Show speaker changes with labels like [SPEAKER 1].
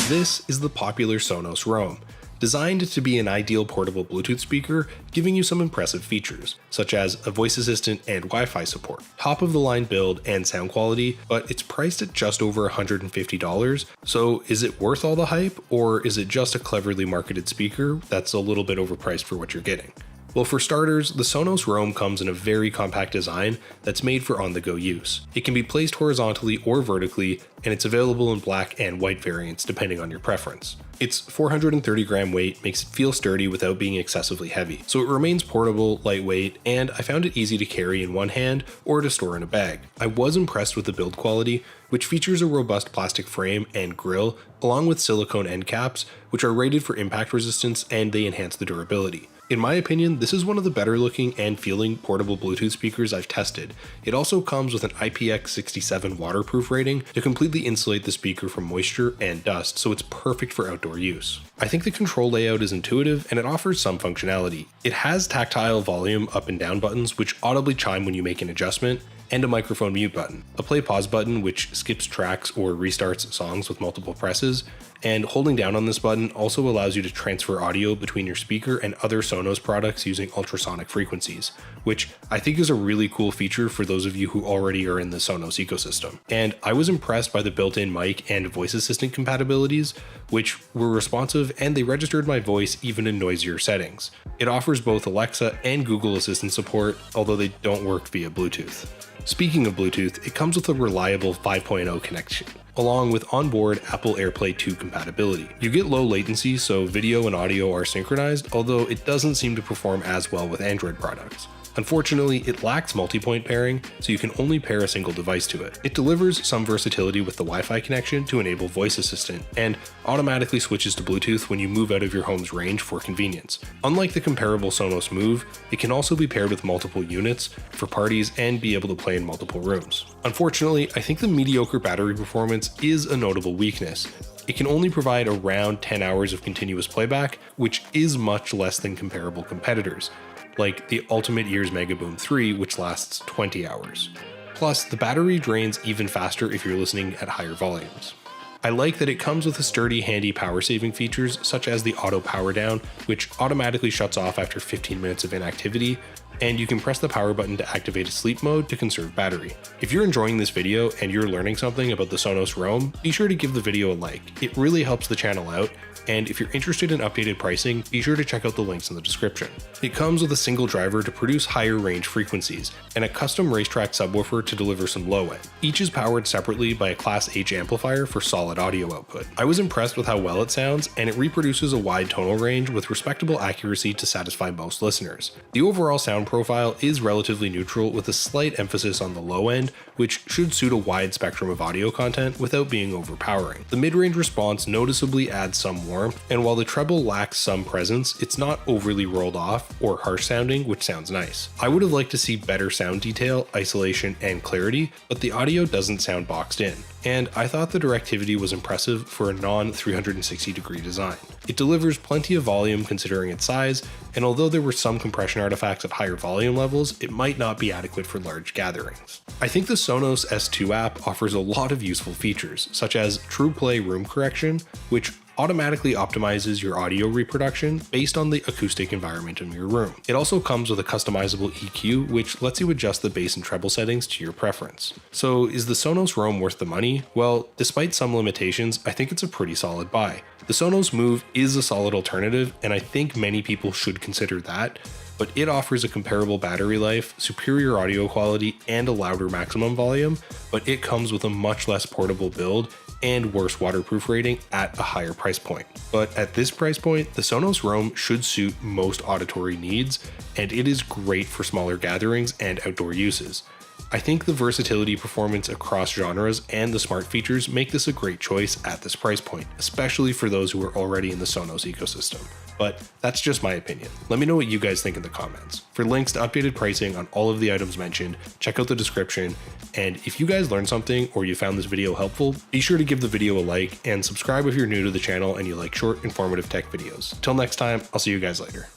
[SPEAKER 1] This is the popular Sonos Roam, designed to be an ideal portable Bluetooth speaker, giving you some impressive features, such as a voice assistant and Wi-Fi support, top-of-the-line build and sound quality, but it's priced at just over $150, so is it worth all the hype, or is it just a cleverly marketed speaker that's a little bit overpriced for what you're getting? Well, for starters, the Sonos Roam comes in a very compact design that's made for on-the-go use. It can be placed horizontally or vertically, and it's available in black and white variants depending on your preference. Its 430 gram weight makes it feel sturdy without being excessively heavy, so it remains portable, lightweight, and I found it easy to carry in one hand or to store in a bag. I was impressed with the build quality, which features a robust plastic frame and grille, along with silicone end caps, which are rated for impact resistance and they enhance the durability. In my opinion, this is one of the better looking and feeling portable Bluetooth speakers I've tested. It also comes with an IPX67 waterproof rating to completely insulate the speaker from moisture and dust, so it's perfect for outdoor use. I think the control layout is intuitive and it offers some functionality. It has tactile volume up and down buttons which audibly chime when you make an adjustment, and a microphone mute button, a play pause button which skips tracks or restarts songs with multiple presses, and holding down on this button also allows you to transfer audio between your speaker and other Sonos products using ultrasonic frequencies, which I think is a really cool feature for those of you who already are in the Sonos ecosystem. And I was impressed by the built-in mic and voice assistant compatibilities, which were responsive and they registered my voice even in noisier settings. It offers both Alexa and Google Assistant support, although they don't work via Bluetooth. Speaking of Bluetooth, it comes with a reliable 5.0 connection, along with onboard Apple AirPlay 2 compatibility. You get low latency, so video and audio are synchronized, although it doesn't seem to perform as well with Android products. Unfortunately, it lacks multi-point pairing, so you can only pair a single device to it. It delivers some versatility with the Wi-Fi connection to enable voice assistant, and automatically switches to Bluetooth when you move out of your home's range for convenience. Unlike the comparable Sonos Move, it can also be paired with multiple units for parties and be able to play in multiple rooms. Unfortunately, I think the mediocre battery performance is a notable weakness. It can only provide around 10 hours of continuous playback, which is much less than comparable competitors, like the Ultimate Ears Megaboom 3, which lasts 20 hours. Plus, the battery drains even faster if you're listening at higher volumes. I like that it comes with a sturdy, handy power-saving features such as the auto power down, which automatically shuts off after 15 minutes of inactivity, and you can press the power button to activate a sleep mode to conserve battery. If you're enjoying this video and you're learning something about the Sonos Roam, be sure to give the video a like. It really helps the channel out, and if you're interested in updated pricing, be sure to check out the links in the description. It comes with a single driver to produce higher range frequencies, and a custom racetrack subwoofer to deliver some low end. Each is powered separately by a Class H amplifier for solid audio output. I was impressed with how well it sounds, and it reproduces a wide tonal range with respectable accuracy to satisfy most listeners. The overall sound profile is relatively neutral with a slight emphasis on the low end, which should suit a wide spectrum of audio content without being overpowering. The mid-range response noticeably adds some warmth, and while the treble lacks some presence, it's not overly rolled off or harsh sounding, which sounds nice. I would have liked to see better sound detail, isolation, and clarity, but the audio doesn't sound boxed in. And I thought the directivity was impressive for a non-360 degree design. It delivers plenty of volume considering its size, and although there were some compression artifacts at higher volume levels, it might not be adequate for large gatherings. I think the Sonos S2 app offers a lot of useful features, such as True Play room correction, which automatically optimizes your audio reproduction based on the acoustic environment in your room. It also comes with a customizable EQ, which lets you adjust the bass and treble settings to your preference. So is the Sonos Roam worth the money? Well, despite some limitations, I think it's a pretty solid buy. The Sonos Move is a solid alternative, and I think many people should consider that, but it offers a comparable battery life, superior audio quality, and a louder maximum volume, but it comes with a much less portable build and worse waterproof rating at a higher price point. But at this price point, the Sonos Roam should suit most auditory needs, and it is great for smaller gatherings and outdoor uses. I think the versatility, performance across genres, and the smart features make this a great choice at this price point, especially for those who are already in the Sonos ecosystem. But that's just my opinion. Let me know what you guys think in the comments. For links to updated pricing on all of the items mentioned, check out the description. And if you guys learned something or you found this video helpful, be sure to give the video a like and subscribe if you're new to the channel and you like short, informative tech videos. Till next time, I'll see you guys later.